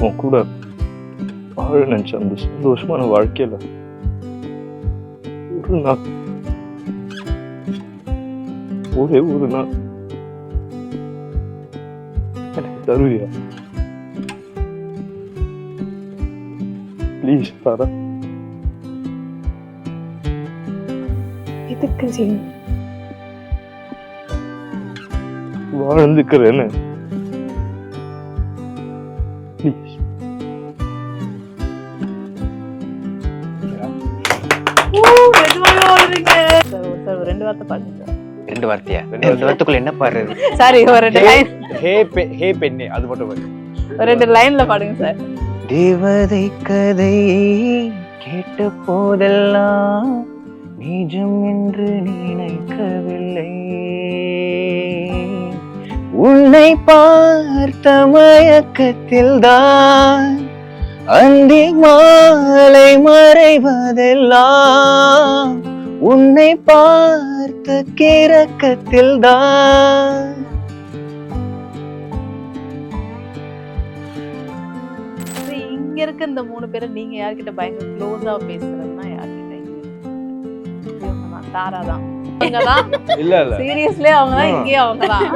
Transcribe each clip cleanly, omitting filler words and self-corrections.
உன் கூட வாழ நினைச்ச அந்த சந்தோஷமான வாழ்க்கையில ஒரு நாள், ஒரே ஒரு நாள் எனக்கு தருவியா? ப்ளீஸ் தாரா. எதுக்கு ஜெயின்? வாழ்ந்துக்கிறேன்னு ப்ளீஸ். ரெண்டு வார்த்தை பாருங்க. ரெண்டு வார்த்தையா? ரெண்டு வார்த்தைக்குள்ள என்ன பாடுறது? சாரி, ஒரு ரெண்டு லைன். ஹே பெண்ணே, அது மட்டும் பாரு. ஒரு ரெண்டு லைன்ல பாடுங்க சார். தேவதை கதை கேட்ட போதெல்லாம் நிஜம் என்று நினைக்கவில்லை. உன்னை பார்த்த மயக்கத்தில் தான் அந்தி மாலை மறைவதெல்லாம் உன்னை பார்த்த கிறக்கத்தில் தான். இங்க இருக்க இந்த மூணு பேரும் நீங்க யார்கிட்ட பயங்கர க்ளோஸா பேசுறதுன்னா யார்கிட்ட? தாரா தான். அவங்கதான் இல்ல இல்ல, சீரியஸ்லி அவங்கதான், இங்கேயே அவங்கதான்.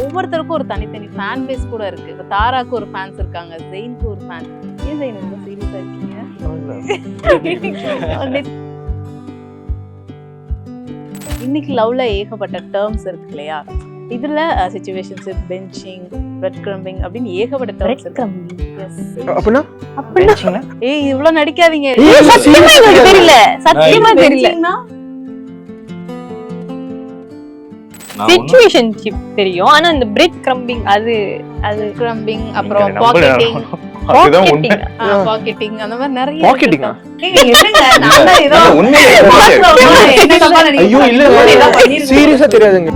ஒவ்வொருத்தருக்கும் ஒரு தனித்தனி ஃபேன் பேஸ் கூட இருக்கு. இப்ப தாராக்கு ஒரு ஃபேன்ஸ் இருக்காங்க, ஜெயினுக்கு ஒரு ஃபேன். ஏன் ஜெயின் ரொம்ப சீரியஸா இருக்கீங்க? இன்னைக்கு லவ்ல ஏகப்பட்ட டேர்ம்ஸ் இருக்கு இல்லையா? இதுல சிச்சுவேஷன்ஷிப், பெஞ்சிங், பிரெட் கிரம்பிங் அப்படின்னு ஏகப்பட்ட டேர்ம்ஸ் இருக்கு. அப்படின்னா ஏய் இவ்வளவு நடிக்காதீங்க. தெரியல, சத்தியமா தெரியல. சிச்சுவேஷன்ஷிப் தெரியும், ஆனா இந்த பிரெட் கிரம்பிங் அது கிரம்பிங், அப்புறம் பாக்கெட்டிங், பாக்கெட்டிங் அந்த மாதிரி நிறைய. பாக்கெட்டிங்கா? என்னங்க நான் தான் ஏதோ உண்மையிலே ஐயோ இல்ல, சீரியஸா தெரியாதுங்க.